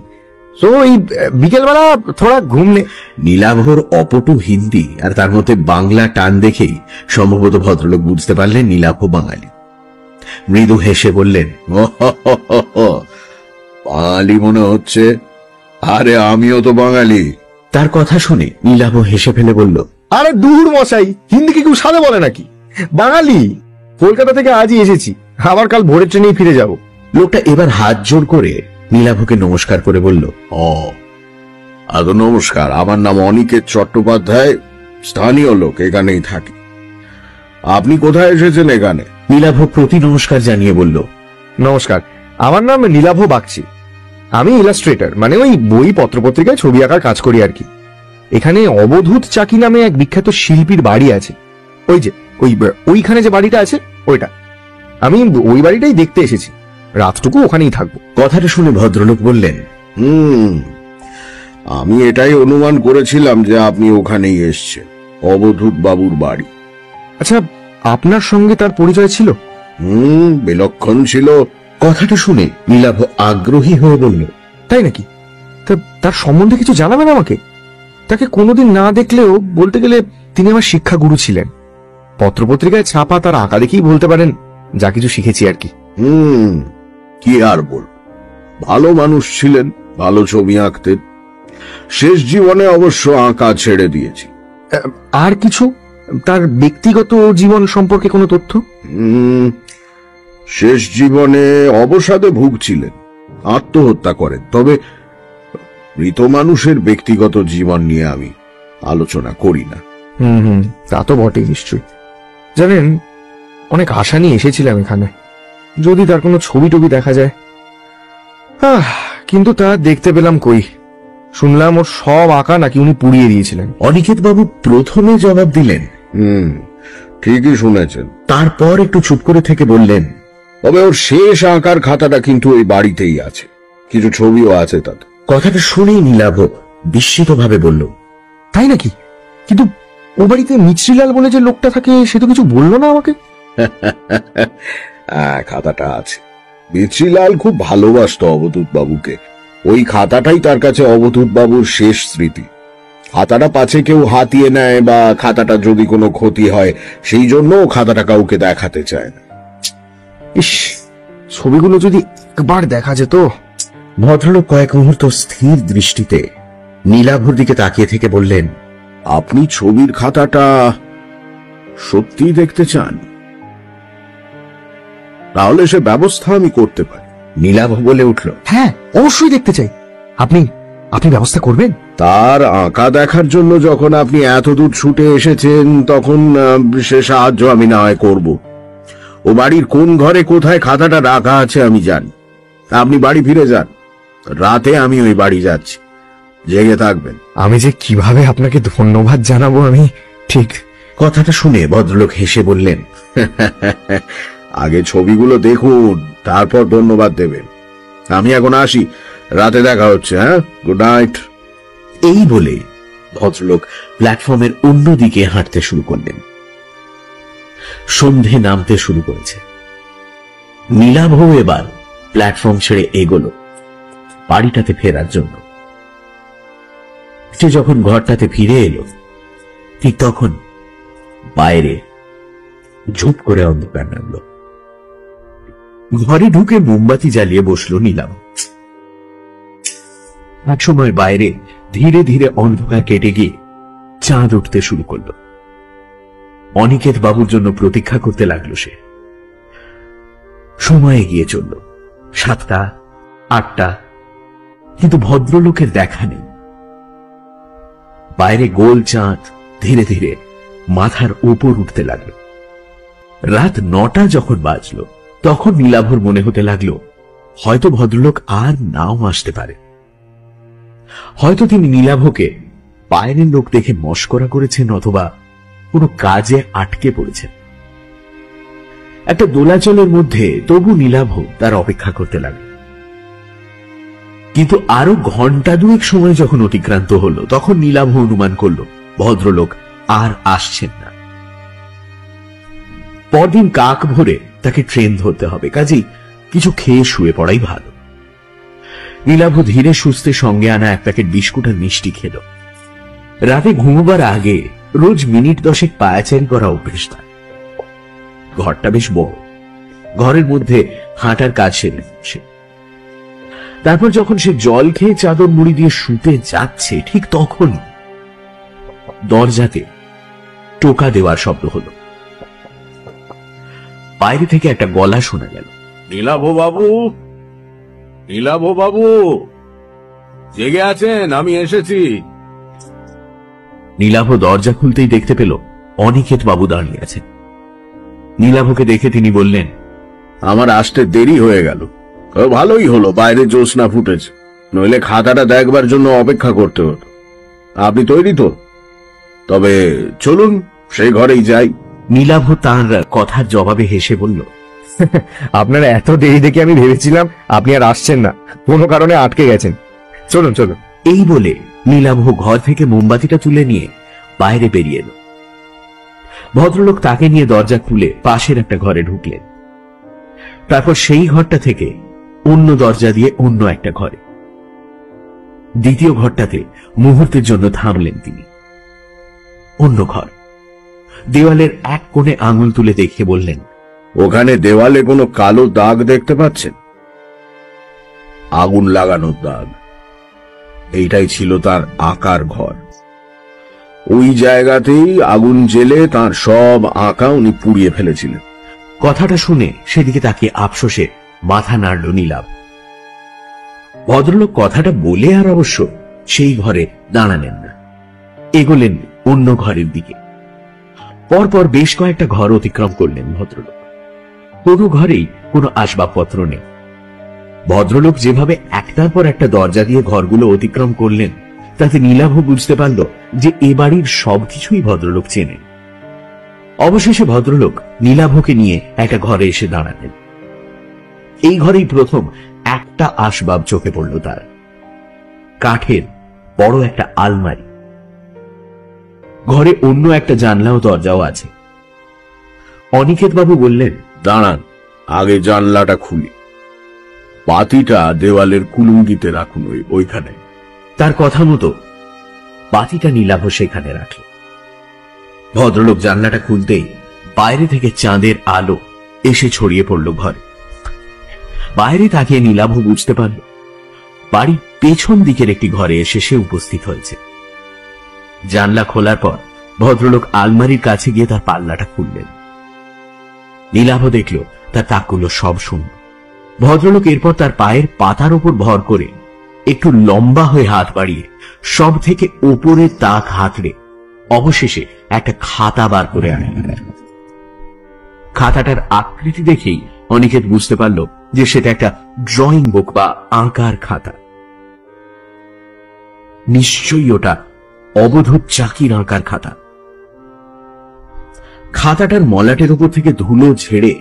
সো এই বিকেলবেলা থোড়া ঘুমলে। নীলাভর অপটু হিন্দি আর তার মধ্যে বাংলা টান দেখেই সম্ভবত ভদ্রলোক বুঝতে পারলেন নীলাভ বাঙালি। মৃদু হেসে বললেন, বাঙালি মনে হচ্ছে, আরে আমিও তো বাঙালি। তার কথা শুনে নীলাভ হেসে ফেলে বলল, আরে দূর মশাই, হিন্দি কি কেউ সাদা বলে নাকি? বাঙালি, কলকাতা থেকে আজই এসেছি, আবার কাল ভোরের ট্রেনেই ফিরে যাব। লোকটা এবার হাত জোর করে নীলাভকে নমস্কার করে বলল, ও আদৌ নমস্কার, আমার নাম অনিকেত চট্টোপাধ্যায়, স্থানীয় লোক, এখানেই থাকি। আপনি কোথায় এসেছেন এখানে? নীলাভ প্রতি নমস্কার জানিয়ে বলল, নমস্কার, আমার নাম নীলাভ বাগচি, আমি ইলাস্ট্রেটর, মানে ওই বই পত্রপত্রিকায় ছবি আঁকার কাজ করি আর কি। এখানে অবধূত চাকি নামে এক বিখ্যাত শিল্পীর বাড়ি আছে, ওই যে ওইখানে যে বাড়িটা আছে ওইটা। আমি ওই বাড়িটাই দেখতে এসেছি, রাতটুকু ওখানেই থাকবো। কথাটা শুনে ভদ্রলোক বললেন, আমি এটাই অনুমান করেছিলাম যে আপনি ওখানেই এসছেন, অবধূত বাবুর বাড়ি। আচ্ছা, আপনার সঙ্গে তার পরিচয় ছিল? বিলক্ষণ ছিল। কথাটা শুনে নীলাভ আগ্রহী হয়ে বলল, তাই নাকি? তার সম্বন্ধে কিছু জানাবেন আমাকে? তাকে কোনোদিন না দেখলেও বলতে গেলে তিনি আমার শিক্ষাগুরু ছিলেন। পত্রপত্রিকায় ছাপা তার আঁকা দেখেই বলতে পারেন যা কিছু শিখেছি আর কি। কি আর বল, ভালো মানুষ ছিলেন, ভালো ছবি আঁকতেন। শেষ জীবনে অবশ্য আঁকা ছেড়ে দিয়েছি। আর কিছু তার ব্যক্তিগত জীবন সম্পর্কে কোনো তথ্য? শেষ জীবনে অবসাদে ভুগছিলেন, আত্মহত্যা করেন। তবে মৃত মানুষের ব্যক্তিগত জীবন নিয়ে আমি আলোচনা করি না। তা তো বটেই নিশ্চয়ই। জানেন, অনেক আশা নিয়ে এসেছিলাম এখানে, যদি তার কোনো ছবি টবি দেখা যায়। কিন্তু তা দেখতে পেলাম কই। শুনলাম ওর সব আঁকা নাকি উনি পুড়িয়ে দিয়েছিলেন। অনিকেত বাবু প্রথমে জবাব দিলেন, ঠিকই শুনেছেন। তারপর একটু চুপ করে থেকে বললেন, তবে ওর শেষ আঁকার খাতাটা কিন্তু ওই বাড়িতেই আছে, কিছু ছবিও আছে তাতে। কথাটা শুনেই নীলাভ বিস্মিত ভাবে বলল, তাই নাকি? কিন্তু ও বাড়িতে মিছরিলাল বলে যে লোকটা থাকে, সে তো কিছু বললো না আমাকে। খাতাটা আছে। মিছরিলাল খুব ভালোবাসত অবধূত বাবুকে, ওই খাতাটাই তার কাছে অবধূত বাবুর শেষ স্মৃতি। খাতাটা পাছে কেউ হাতিয়ে নেয় বা খাতাটা যদি কোনো ক্ষতি হয়, সেই জন্য খাতাটা কাউকে দেখাতে চায় না। ইস, ছবিগুলো যদি একবার দেখা যেত। ভদ্রলোক কয়েক মুহূর্ত স্থির দৃষ্টিতে নীলাভর দিকে তাকিয়ে থেকে বললেন, আপনি ছবির খাতাটা সত্যি দেখতে চান? তাহলে সে ব্যবস্থা আমি করতে পারি। নীলাভ বলে উঠল, হ্যাঁ, অবশ্যই দেখতে চাই। আপনি ব্যবস্থা করবেন? তার আঁকা দেখার জন্য যখন আপনি এত দূর ছুটে এসেছেন, তখন সে সাহায্য আমি না হয় করব। ও বাড়ির কোন ঘরে কোথায় খাতাটা রাখা আছে আমি জানি। আপনি বাড়ি ফিরে যান, রাতে আমি ওই বাড়ি যাচ্ছি, জেগে থাকবেন। আমি যে কিভাবে আপনাকে ধন্যবাদ জানাবো আমি ঠিক। কথাটা শুনে ভদ্রলোক হেসে বললেন, আগে ছবিগুলো দেখুন, তারপর ধন্যবাদ দেবেন। আমি এখন আসি, রাতে দেখা হচ্ছে। হ্যাঁ, গুড নাইট। এই বলে ভদ্রলোক প্ল্যাটফর্মের অন্যদিকে হাঁটতে শুরু করলেন। সন্ধে নামতে শুরু করেছে। নীলাভ এবার প্ল্যাটফর্ম ছেড়ে এগোলো বাড়িটাতে ফেরার জন্য। সে যখন ঘরটাতে ফিরে এলো, ঠিক তখন বাইরে ঝুপ করে অন্ধকার নামলো। ঘরে ঢুকে মোমবাতি জ্বালিয়ে বসলো নীলাভ। এক সময় বাইরে ধীরে ধীরে অন্ধকার কেটে গিয়ে চাঁদ উঠতে শুরু করলো। অনিকেত বাবুর জন্য প্রতীক্ষা করতে লাগলো সে। সময় এগিয়ে চলল, 7টা, 8টা, কিন্তু ভদ্রলোকের দেখা নেই। বাইরে গোল চাঁদ ধীরে ধীরে মাথার উপর উঠতে লাগলো। রাত 9টা যখন বাজলো, তখন নীলাভর মনে হতে লাগলো হয়তো ভদ্রলোক আর নাও আসতে পারে। হয়তো তিনি নীলাভকে বাইরের লোক দেখে মশকরা করেছেন অথবা কোনো কাজে আটকে পড়েছেন। একটা দোলাচলের মধ্যে তবু নীলাভ তার অপেক্ষা করতে লাগল। কিন্তু আরো ঘন্টা দুয়েক সময় যখন অতিক্রান্ত হলো তখন নীলাভ অনুমান করল ভদ্রলোক আর আসছেন না। পরদিন কাক ভোরে তাকে ট্রেন ধরতে হবে, কাজেই কিছু খেয়ে শুয়ে পড়াই ভালো। নীলাভ ধীরে সুস্থে সঙ্গে আনা এক প্যাকেট বিস্কুট আর মিষ্টি খেল। রাতে ঘুমোবার আগে রোজ মিনিট 10 পায়াচারি করা অভ্যেস তার। ঘরটা বেশ বড়, ঘরের মধ্যে হাঁটার কাজ সেরে সে। তারপর যখন সে জল খেয়ে চাদর মুড়ি দিয়ে শুতে যাচ্ছে ঠিক তখন দরজাতে টোকা দেওয়ার শব্দ হলো। বাইরে থেকে একটা গলা শোনা গেল। নীলাভ বাবু, নীলাভ বাবু, জেগে আছেন? আমি এসেছি। নীলাভ দরজা খুলতেই দেখতে পেল অনিকেত বাবু দাঁড়িয়ে আছেন। নীলাভকে দেখে তিনি বললেন, আমার আসতে দেরি হয়ে গেল। ভালোই হলো বাইরে জ্যোৎস্না ফুটেছে, নইলে খাতাটা দেখবার জন্য অপেক্ষা করতে হতো। আপনি তৈরি তো? তবে চলুন সেই ঘরেই যাই। নীলাভ তাঁর কথার জবাবে হেসে বলল, আপনার এত দেরি দেখে আমি ভেবেছিলাম আপনি আর আসছেন না, কোনো কারণে আটকে গেছেন। চলুন চলুন। এই বলে নীলাভ ঘর থেকে মোমবাতিটা তুলে নিয়ে বাইরে বেরিয়ে এলো। ভদ্রলোক তাকে নিয়ে দরজা খুলে পাশের একটা ঘরে ঢুকলেন। তারপর সেই ঘরটা থেকে অন্য দরজা দিয়ে অন্য একটা ঘরে। দ্বিতীয় ঘরটাতে মুহূর্তের জন্য থামলেন তিনি। অন্য ঘর, দেওয়ালের এক কোণে আঙুল তুলে দেখে বললেন, ওখানে দেওয়ালে কোনো কালো দাগ দেখতে পাচ্ছেন? আগুন লাগানোর দাগ। এইটাই ছিল তার আঁকার ঘর। ওই জায়গাতেই আগুন জ্বেলে তার সব আঁকা উনি পুড়িয়ে ফেলেছিলেন। কথাটা শুনে সেদিকে তাকিয়ে আফসোসে মাথা নাড়ল নীলাভ। ভদ্রলোক কথাটা বলে আর অবশ্য সেই ঘরে দাঁড়ালেন না, এগোলেন অন্য ঘরের দিকে। পরপর বেশ কয়েকটা ঘর অতিক্রম করলেন ভদ্রলোক। কোনো ঘরেই কোনো আসবাবপত্র নেই। ভদ্রলোক যেভাবে একটার পর একটা দরজা দিয়ে ঘরগুলো অতিক্রম করলেন তাতে নীলাভ বুঝতে পারল যে এ বাড়ির সবকিছুই ভদ্রলোক চেনেন। অবশেষে ভদ্রলোক নীলাভকে নিয়ে একটা ঘরে এসে দাঁড়ালেন। এই ঘরেই প্রথম একটা আসবাব চোখে পড়ল তার, কাঠের বড় একটা আলমারি। ঘরে অন্য একটা জানলা ও দরজাও আছে। অনিকেত বাবু বললেন, দাঁড়ান, আগে জানলাটা খুলি। বাতিটা দেওয়ালের কুলুঙ্গিতে রাখুন ওইখানে। তার কথা মতো বাতিটা নীলাভ সেখানে রাখল। ভদ্রলোক জানলাটা খুলতেই বাইরে থেকে চাঁদের আলো এসে ছড়িয়ে পড়ল ঘরে। বাইরে তাকিয়ে নীলাভ বুঝতে পারল বাড়ির পেছন দিকের একটি ঘরে এসে সে উপস্থিত হয়েছে। জানলা খোলার পর ভদ্রলোক আলমারির কাছে গিয়ে তার পাল্লাটা খুললেন। নীলাভ দেখল তার তাকগুলো সব শূন্য। ভদ্রলোক এরপর তার পায়ের পাতার উপর ভর করে একটু লম্বা হয়ে হাত বাড়িয়ে সব থেকে ওপরে তাক হাতড়ে অবশেষে একটা খাতা বার করে আনেন। খাতাটার আকৃতি দেখেই অনিকেত বুঝতে পারল যে সেটা একটা ড্রয়িং বুক বা আঁকার খাতা। নিশ্চয়ই ওটা অবধূত চাকির আঁকার খাতা। খাতাটার মলাটের উপর থেকে ধুলো ঝেড়ে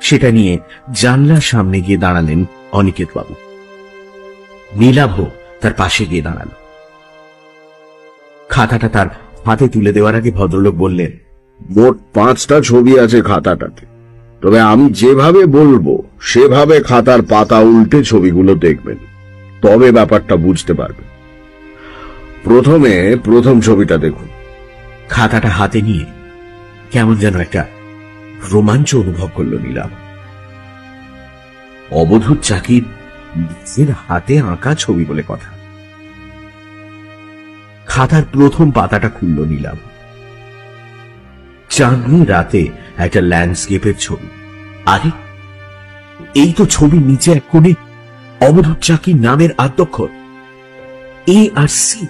সেটা নিয়ে জানলার সামনে গিয়ে দাঁড়ালেন অনিকেত বাবু। নীলাভ তার পাশে গিয়ে দাঁড়াল। খাতাটা তার হাতে তুলে দেওয়ার আগে ভদ্রলোক বললেন, মোট 5টা ছবি আছে খাতাটাতে। তবে আমি যেভাবে বলবো সেভাবে খাতার পাতা উল্টে ছবিগুলো দেখবেন, তবে ব্যাপারটা বুঝতে পারবেন। প্রথমে প্রথম ছবিটা দেখুন। খাতাটা হাতে নিয়ে কেমন যেন একটা রোমাঞ্চ অনুভব করল নীলাভ। অবধূত চাকির নিজের হাতে আঁকা ছবি বলে কথা। খাতার প্রথম পাতাটা খুলল নীলাভ। চাঁদনি রাতে একটা ল্যান্ডস্কেপের ছবি। আরে এই তো ছবির নিচে এক কোণে অবধূত চাকির নামের আদ্যক্ষর এ আর সি,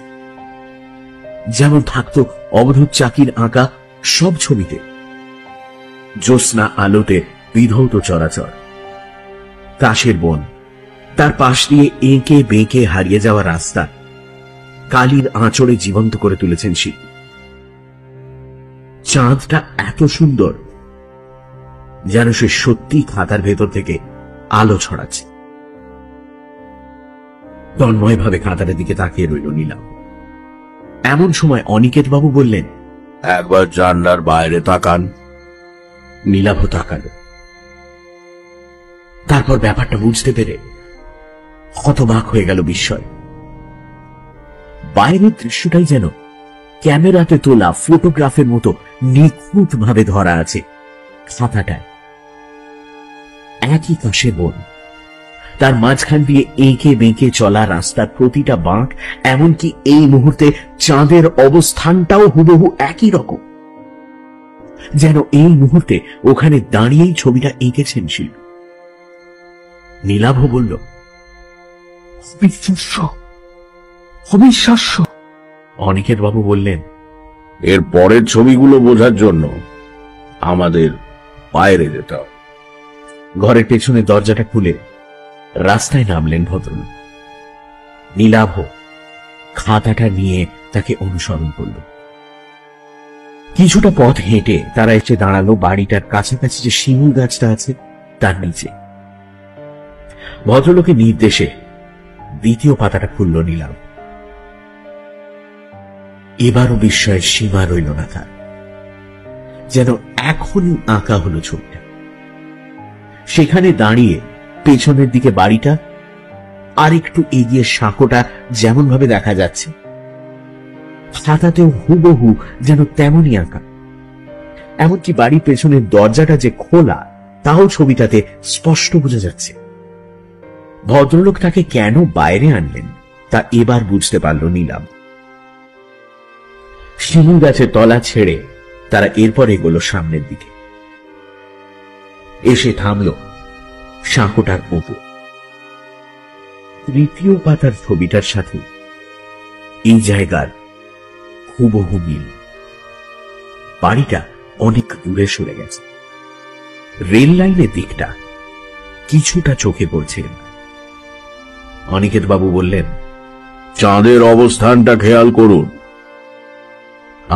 যেমন থাকতো অবধূত চাকির আঁকা সব ছবিতে। জ্যোৎস্না আলোতে বিধৌত চরাচর, তাসের বন, তার পাশ দিয়ে এঁকে বেঁকে হারিয়ে যাওয়া রাস্তা, কালির আঁচড়ে জীবন্ত করে তুলেছেন শিল্পী। চাঁদটা এত সুন্দর যেন সে সত্যি খাতার ভেতর থেকে আলো ছড়াচ্ছে। তন্ময়ভাবে খাতার দিকে তাকিয়ে রইল নীলাভ। এমন সময় অনিকেত বাবু বললেন, একবার জানলার বাইরে তাকান। নীলাভ তাকাল। তারপর ব্যাপারটা বুঝতে পেরে হতবাক হয়ে গেল বিস্ময়। বাইরের দৃশ্যটাই যেন ক্যামেরাতে তোলা ফটোগ্রাফের মতো নিখুঁত ভাবে ধরা আছে খাতাটায়। একই কাশের বন, তার মাঝখান দিয়ে এঁকে বেঁকে চলা রাস্তার প্রতিটা বাঁক, এমনকি এই মুহূর্তে চাঁদের অবস্থানটাও হুবহু একই রকম, যেন এই মুহূর্তে ওখানে দাঁড়িয়েই ছবিটা এঁকেছেন শিল্পী। নীলাভ বলল, অবিশ্বাস্য, অবিশ্বাস্য। অনিকেত বাবু বললেন, এর পরের ছবিগুলো বোঝার জন্য আমাদের বাইরে যেতে হবে। ঘরের পেছনে দরজাটা খুলে রাস্তায় নামলেন ভদ্রলোক। নীলাভ খাতাটা নিয়ে তাকে অনুসরণ করল। কিছুটা পথ হেঁটে তারা এসে দাঁড়ালো বাড়িটার কাছাকাছি যে শিমুল গাছটা আছে তার নিচে। ভদ্রলোকের নির্দেশে দ্বিতীয় পাতাটা খুলল নীলাভ। এবারও বিস্ময়ের সীমা রইল না তার, যেন এখনই আঁকা হলো ছবিটা। সেখানে দাঁড়িয়ে পেছনের দিকে বাড়িটা, আর একটু এগিয়ে সাঁকোটা যেমন ভাবে দেখা যাচ্ছে, খাতাতেও হুবহু যেন তেমনই আঁকা। এমনকি বাড়ির পেছনের দরজাটা যে খোলা তাও ছবিটাতে স্পষ্ট বোঝা যাচ্ছে। ভদ্রলোক তাকে কেন বাইরে আনলেন তা এবার বুঝতে পারল নীলাভ। শিমুল গাছের তলা ছেড়ে তারা এরপর এগোলো সামনের দিকে। এসে থামল সাঁকোটার উপর। তৃতীয় পাতার ছবিটার সাথে এই জায়গার হুবহু মিল। বাড়িটা অনেক দূরে সরে গেছে। রেল লাইনের দিকটা কিছুটা চোখে পড়ছে। অনিকেত বাবু বললেন, চাঁদের অবস্থানটা খেয়াল করুন।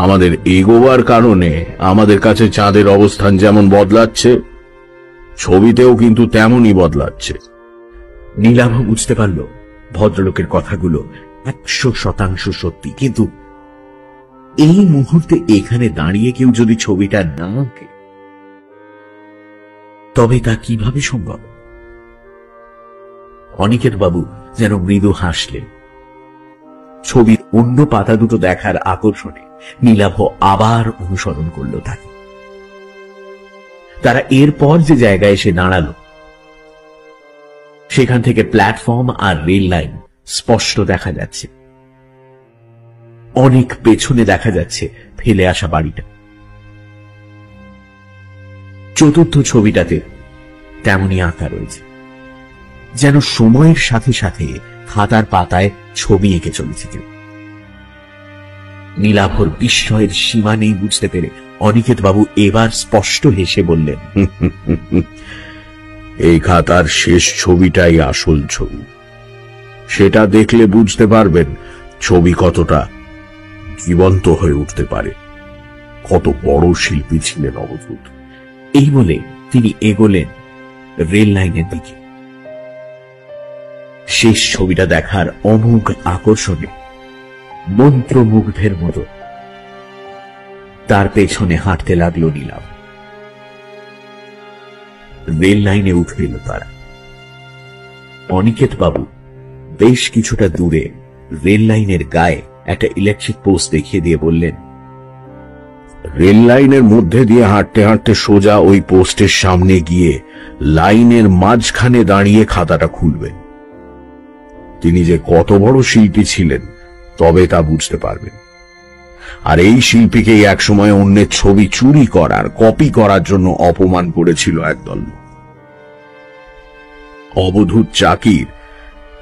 আমাদের এগোবার কারণে আমাদের কাছে চাঁদের অবস্থান যেমন বদলাচ্ছে, ছবিতেও কিন্তু তেমনই বদলাচ্ছে। নীলাভ বুঝতে পারল ভদ্রলোকের কথাগুলো 100% সত্যি, কিন্তু এই মুহূর্তে এখানে দাঁড়িয়ে কেউ যদি ছবিটা না আঁকে তবে তা কিভাবে সম্ভব? অনিকেত বাবু যেন মৃদু হাসলেন। ছবির অন্য পাতা দুটো দেখার আকর্ষণে নীলাভ আবার অনুসরণ করল তাকে। তারা এরপর যে জায়গায় এসে দাঁড়ালো সেখান থেকে প্ল্যাটফর্ম আর রেল লাইন স্পষ্ট দেখা যাচ্ছে। অনেক পেছনে দেখা যাচ্ছে ফেলে আসা বাড়িটা। চতুর্থ ছবিটাতে তেমনই আঁকা রয়েছে, যেন সময়ের সাথে সাথে খাতার পাতায় ছবি এঁকে চলেছে কেউ। নীলাভর বিস্ময়ের সীমা নেই বুঝতে পেরে অনিকেত বাবু এবার স্পষ্ট হেসে বললেন, এই খাতার শেষ ছবিটাই আসল ছবি। সেটা দেখলে বুঝতে পারবেন ছবি কতটা জীবন্ত হয়ে উঠতে পারে, কত বড় শিল্পী ছিলেন অবধূত। এই বলে তিনি এগোলেন রেল লাইনের দিকে। শেষ ছবিটা দেখার অমোঘ আকর্ষণে মন্ত্রমুগ্ধের মতো তার পেছনে হাঁটতে লাগলো নীলাভ। রেল লাইনে উঠে এল তারা। অনিকেত বাবু বেশ কিছুটা দূরে রেল লাইনের গায়ে একটা ইলেকট্রিক পোস্ট দেখিয়ে দিয়ে বললেন, রেল লাইনের মধ্যে দিয়ে হাঁটতে হাঁটতে সোজা ওই পোস্টের সামনে গিয়ে লাইনের মাঝখানে দাঁড়িয়ে খাতাটা খুলবেন। তিনি যে কত বড় শিল্পী ছিলেন তবে তা বুঝতে পারবেন। আর এই শিল্পীকেই একসময় অন্যের ছবি চুরি করার, কপি করার জন্য অপমান করেছিল একদল লোক। অবধূত চাকির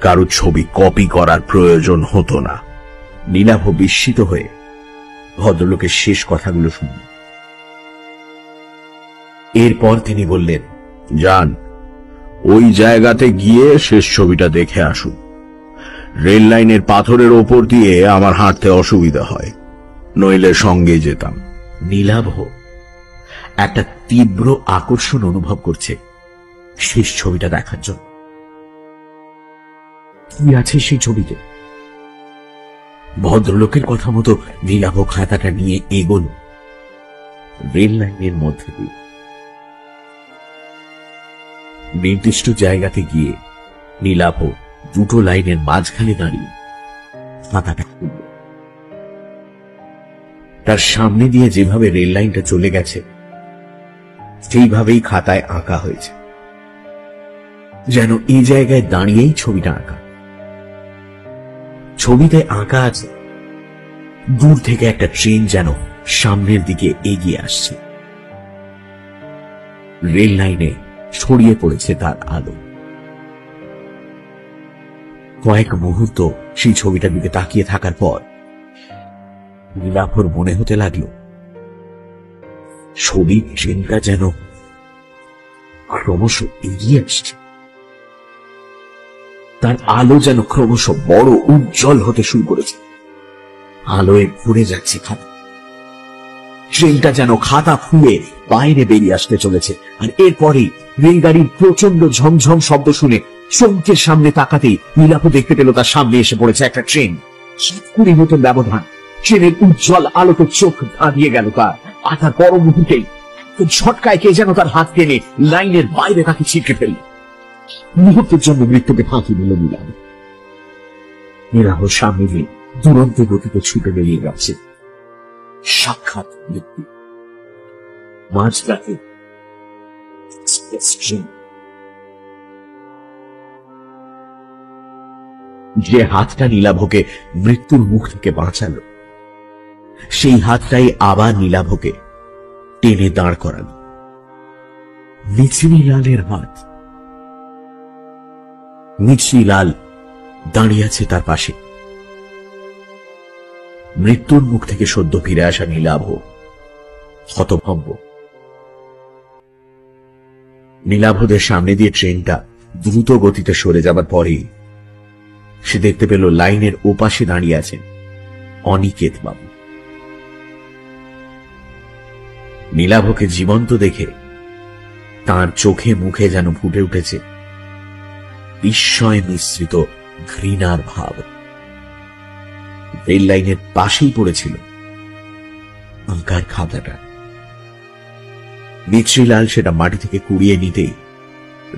কারো ছবি কপি করার প্রয়োজন হতো না। নীলাভ বিস্মিত হয়ে ভদ্রলোকের শেষ কথাগুলো শুনলেন। এরপর তিনি বললেন, যান, ওই জায়গাতে গিয়ে শেষ ছবিটা দেখে আসুন। রেল লাইনের পাথরের ওপর দিয়ে আমার হাঁটতে অসুবিধা হয়, নইলে সঙ্গে যেতাম। নীলাভ একটা তীব্র আকর্ষণ অনুভব করছে শেষ ছবিটা দেখার জন্য। কি আছে সেই ছবিতে? ভদ্রলোকের কথা মতো নীলাভ খাতাটা নিয়ে এগোল রেল লাইনের মধ্যে দিয়ে। নির্দিষ্ট জায়গাতে গিয়ে নীলাভ দুটো লাইনের মাঝখানে দাঁড়িয়ে খাতাটা খুলল। তার সামনে দিয়ে যেভাবে রেল লাইনটা চলে গেছে সেইভাবেই খাতায় আঁকা হয়েছে, যেন এই জায়গায় দাঁড়িয়েই ছবিটা আঁকা। ছবিতে আঁকা আছে দূর থেকে একটা ট্রেন যেন সামনের দিকে এগিয়ে আসছে। রেল লাইনে ছড়িয়ে পড়েছে তার আলো। কয়েক মুহূর্ত সেই ছবিটার দিকে তাকিয়ে থাকার পর নীলাভর মনে হতে লাগলো ছবির ট্রেনটা যেন ক্রমশ এগিয়ে আসছে। তার আলো যেন ক্রমশ বড় উজ্জ্বল হতে শুরু করেছে। আলোয় ভরে যাচ্ছে খাতা। ট্রেনটা যেন খাতা ফুঁয়ে বাইরে বেরিয়ে আসতে চলেছে। আর এরপরেই রেলগাড়ির প্রচন্ড ঝমঝম শব্দ শুনে চমকের সামনে তাকাতেই নীলাভ দেখতে পেল তার সামনে এসে পড়েছে একটা ট্রেন। 20 মতন ব্যবধান। ট্রেনের উজ্জ্বল আলোতে চোখ ধাঁধিয়ে গেল তার। আর তার পর মুহূর্তেই ঝটকায় কে যেন তার হাত টেনে লাইনের বাইরে তাকে ছিটকে ফেলল। মুহূর্তের জন্য মৃত্যুকে ফাঁকি দিল নীলাভ। নীলাভ সামনে দিয়ে দুরন্ত গতিতে ছুটে বেরিয়ে যাচ্ছে। সাক্ষাৎ মৃত্যু। মাঝরাতে এক্সপ্রেস ট্রেন। যে হাতটা নীলাভকে মৃত্যুর মুখ থেকে বাঁচালো, সেই হাতটাই আবার নীলাভকে টেনে দাঁড় করালো। মিছরিলালের হাত। মিছরিলাল দাঁড়িয়ে আছে তার পাশে। মৃত্যুর মুখ থেকে সদ্য ফিরে আসা নীলাভ হতভম্ব। নীলাভদের সামনে দিয়ে ট্রেনটা দ্রুত গতিতে সরে যাবার পরেই সে দেখতে পেল লাইনের ওপাশে দাঁড়িয়ে আছেন অনিকেত বাবু। নীলাভকে জীবন্ত দেখে তার চোখে মুখে যেন ফুটে উঠেছে বিস্ময় মিশ্রিত ঘৃণার ভাব। রেল লাইনের পাশেই পড়েছিল আঁকার খাতাটা। মিছরিলাল সেটা মাটি থেকে কুড়িয়ে নিতেই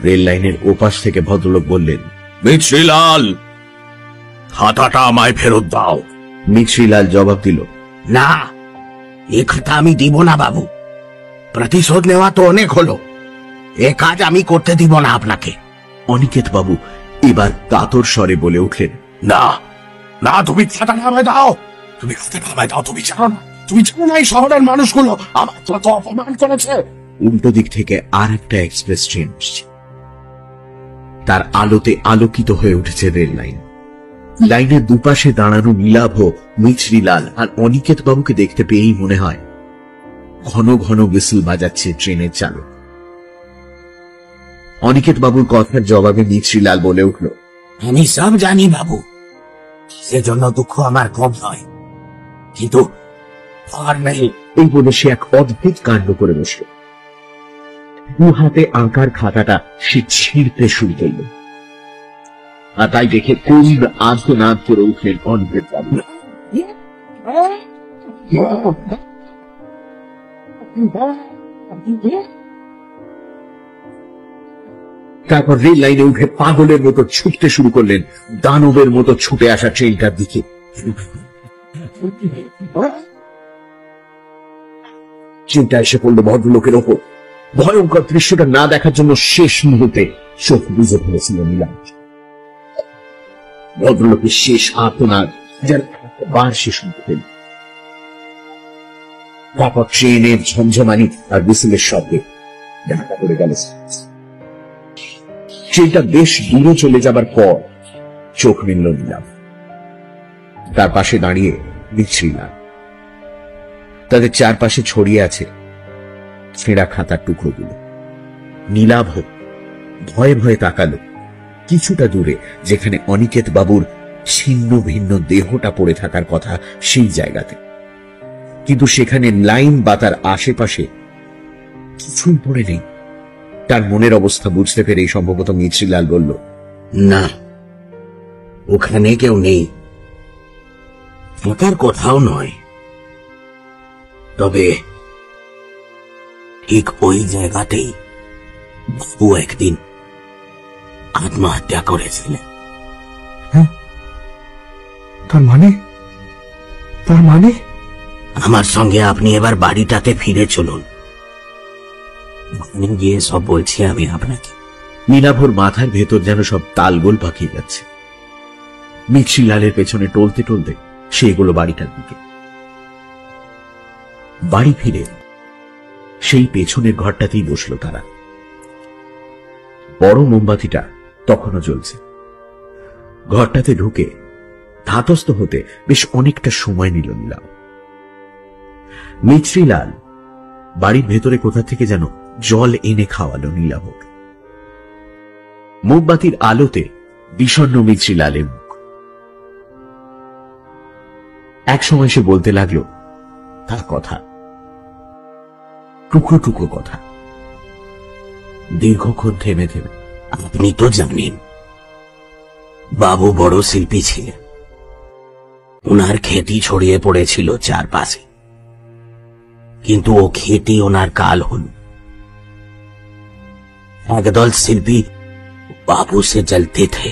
রেল লাইনের ওপাশ থেকে ভদ্রলোক বললেন, মিছরিলাল, খাতাটা আমায় ফেরত দাও। মিছরিলাল জবাব দিল, না, এ খাতা আমি দিব না বাবু। প্রতিশোধ নেওয়া তো অনেক হলো, এ কাজ আমি করতে দিব না আপনাকে। অনিকেত বাবু এবার কাতর স্বরে বলে উঠলেন, না না, তুমি খাতাটা আমায় দাও। তুমি খাতাটা আমায় দাও। তুমি জানো না এই শহরের মানুষগুলো আমার কত অপমান করেছে। উল্টো দিক থেকে আর একটা এক্সপ্রেস ট্রেন আসছে। তার আলোতে আলোকিত হয়ে উঠেছে রেল লাইন। লাইনের দুপাশে দাঁড়ানো নীলাভ, মিছরিলাল আর অনিকেত বাবুকে দেখতে পেয়েই মনে হয় ঘন ঘন হুইসেল বাজাচ্ছে ট্রেনের চালক। অনিকেত বাবুর কথার জবাবে মিছরিলাল বলে উঠল, আমি সব জানি বাবু, সেজন্য দুঃখ আমার কম নয়, কিন্তু আর নেই। এই বলে সে এক অদ্ভুত কাণ্ড করে বসল। দু হাতে আঁকার খাতাটা সে ছিঁড়তে শুরু করল। আর তাই দেখে কোন আর্তনাদ করে উঠলেন অনিকেত বাবু। তারপর রেল লাইনে উঠে পাগলের মতো ছুটতে শুরু করলেন দানবের মতো ছুটে আসা ট্রেনটার দিকে। ট্রেনটা এসে পড়ল ভদ্রলোকের ওপর। ভয়ঙ্কর দৃশ্যটা না দেখার জন্য শেষ মুহূর্তে চোখ বুঝে ফেলেছিল নীলাভ। ভদ্রলোকের শেষ আর্তনাদ যেন বার সে শুনতে পেল। তারপর ট্রেনের ঝমঝমানি আর হুইসেলের শব্দে ঢাকা পড়ে গেল। ট্রেনটা বেশ দূরে চলে যাবার পর চোখ মিলল নীলাভ। তার পাশে দাঁড়িয়ে মিছরিলাল। তাদের চারপাশে ছড়িয়ে আছে ছেঁড়া খাতার টুকরোগুলো। নীলাভ ভয়ে ভয়ে তাকালো কিছুটা দূরে, যেখানে অনিকেত বাবুর ছিন্ন ভিন্ন দেহটা পড়ে থাকার কথা সেই জায়গাতে, কিন্তু সেখানে লাইন বা তার আশেপাশে কিছুই পড়ে নেই। তার মনের অবস্থা বুঝতে পেরেই সম্ভবত মিছরিলাল বলল, না, ওখানে কেউ নেই, থাকার কোথাও নয়। তবে ঠিক ওই জায়গাতেই বাবু একদিন আত্মহত্যা করেছিলেন। তার মানে আমার সঙ্গে আপনি এবার বাড়িটাতে ফিরে চলুন, ওখানে গিয়ে সব বলছি আমি আপনাকে। নীলাভর মাথার ভেতর যেন সব তালগোল পাকিয়ে যাচ্ছে। মিছরিলালের পেছনে টলতে টলতে সে এগুলো বাড়িটার দিকে। বাড়ি ফিরে সেই পেছনের ঘরটাতেই বসলো তারা। বড় মোমবাতিটা তখনও জ্বলছে। ঘরটাতে ঢুকে ধাতস্থ হতে বেশ অনেকটা সময় নিল নীলাভ। মিছরিলাল বাড়ির ভেতরে কোথা থেকে যেন জল এনে খাওয়ালো নীলাভকে। মোমবাতির আলোতে বিষণ্ণ মিছরিলালের মুখ। এক সময় সে বলতে লাগলো তার কথা, টুকরো টুকরো কথা, দীর্ঘক্ষণ থেমে থেমে। আপনি তো জানেন বাবু বড় শিল্পী ছিলেন, ওনার খ্যাতি ছড়িয়ে পড়েছিল চারপাশে, কিন্তু ও খ্যাতি ওনার কাল হল। একদল শিল্পী বাবু সে জ্বলতে থে,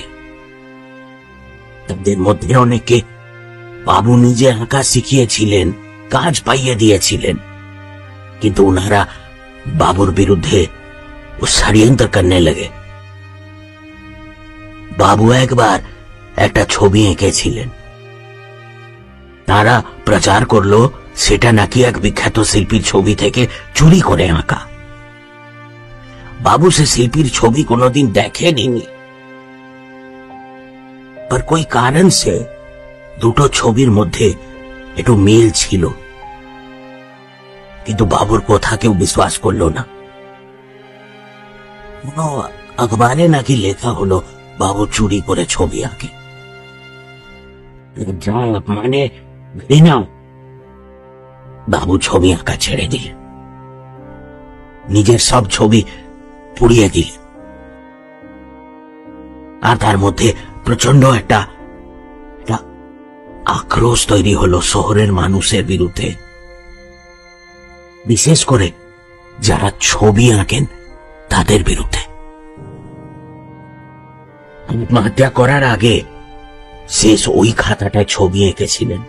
তাদের মধ্যে অনেকে বাবু নিজে আঁকা শিখিয়েছিলেন, কাজ পাইয়ে দিয়েছিলেন, কিন্তু ওনারা বাবুর বিরুদ্ধে ষড়যন্ত্র করনে লগে। বাবু একবার একটা ছবি এঁকেছিলেন, তারা প্রচার করলো সেটা নাকি এক বিখ্যাত শিল্পীর ছবি থেকে চুরি করে আঁকা। বাবু সে শিল্পীর ছবি কোনোদিন দেখেনি, पर कोई कारण से দুটো ছবির মধ্যে একটু মিল ছিল, কিন্তু বাবুর কথা কেউ বিশ্বাস করলো না। अखबारे नाकि लेखा हलो बाबू चुरी करे छवि आके। माने घृणा बाबू छवि आঁকা ছেড়ে দিলেন, নিজের সব ছবি পুড়িয়ে দিলেন। আর তার মধ্যে প্রচন্ড একটা আক্রোশ তৈরি হলো শহরের মানুষের বিরুদ্ধে, বিশেষ করে যারা ছবি আঁকেন তাদের বিরুদ্ধে। আত্মহত্যা করার আগে শেষ ওই খাতাটায় ছবি এঁকেছিলেন।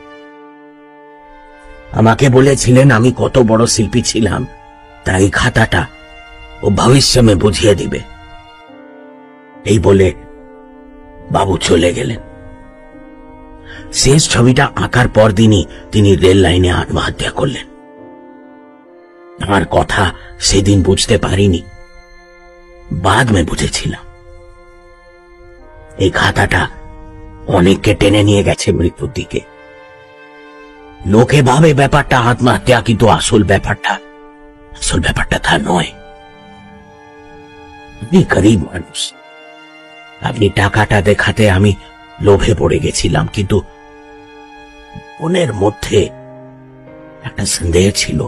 আমাকে বলেছিলেন আমি কত বড় শিল্পী ছিলাম, তাই খাতাটা ও ভবিষ্যতে বুঝিয়ে দিবে। এই বলে বাবু চলে গেলেন। শেষ ছবিটা আঁকার পর দিনই তিনি রেল লাইনে আত্মহত্যা করলেন। আমার কথা সেদিন বুঝতে পারিনি, বাদ মে বুঝেছিলাম। এই খাতাটা অনেককে টেনে নিয়ে গেছে মৃত্যুর দিকে। লোকে ভাবে ব্যাপারটা আত্মহত্যা, কিন্তু আসল ব্যাপারটা তা নয়। আপনি গরিব মানুষ, আপনি টাকাটা দেখাতে আমি লোভে পড়ে গেছিলাম, কিন্তু মনের মধ্যে একটা সন্দেহ ছিল,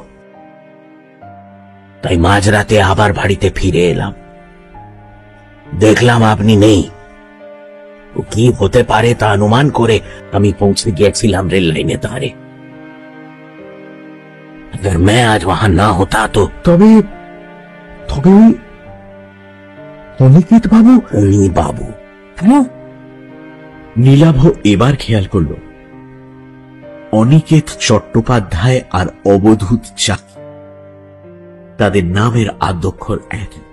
তাই মাঝরাতে আবার বাড়িতে ফিরে এলাম। দেখলাম আপনি নেই। কি হতে পারে তা অনুমান করে আমি পৌঁছে গিয়েছিলাম রেল লাইনে ধারে। अगर मैं आज वहां ना होता तो তবে অনিকেত বাবু। উনি বাবু নীলাভ এবার খেয়াল করল অনিকেত চট্টোপাধ্যায় আর অবধূত চাকি, তাদের নামের আদ্যক্ষর একই,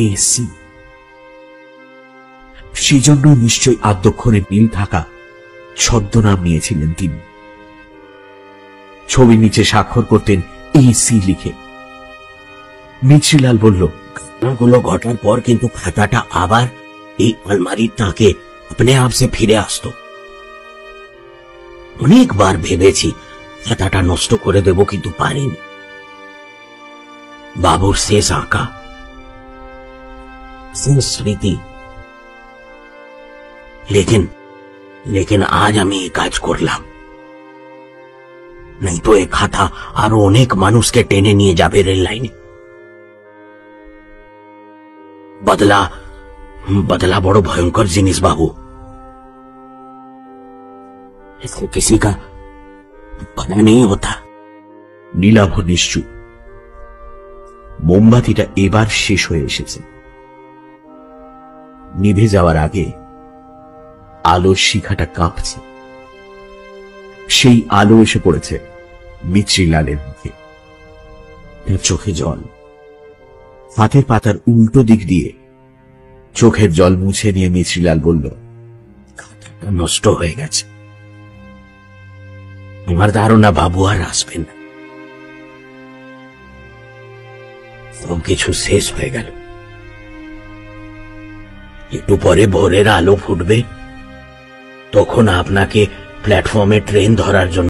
এসি। সেজন্য নিশ্চয়ই আদ্যক্ষরে মিল থাকা ছদ্মনাম নিয়েছিলেন তিনি। ছবির নিচে স্বাক্ষর করতেন এসি লিখে। মিছরিলাল বলল, ঘটনাগুলো ঘটার পর কিন্তু খাতাটা আবার এই আলমারির তাকে अपने आप से ফিরে আসতো। অনেকবার ভেবেছি খাতাটা নষ্ট করে দেব, কিন্তু পারিনি। বাবুর শেষ আঁকা, শেষ স্মৃতি लेकिन आज আমি এই কাজ করলাম, नहीं तो एक খাতা আরো অনেক মানুষকে টেনে নিয়ে যাবে রেল লাইনে। बदला बड़ो भयंकर जिनिस बाबू, इससे किसी का भला नहीं होता। নীলাভ নিশ্চুপ। মোমবাতিটা এবার শেষ হয়ে এসেছে। নিভে যাওয়ার আগে আলোর শিখাটা কাঁপছে। সেই আলো এসে পড়েছে মিছরিলালের মুখে। তার চোখে জল। হাতের পাতার উল্টো দিক দিয়ে চোখের জল মুছে নিয়ে মিছরিলাল বলল, খাতাটা নষ্ট হয়ে গেছে। আমার ধারণা বাবু আর আসবেন না, সব কিছু শেষ হয়ে গেল। একটু পরে ভোরের আলো ফুটবে, তখন আপনাকে প্ল্যাটফর্মে ট্রেন ধরার জন্য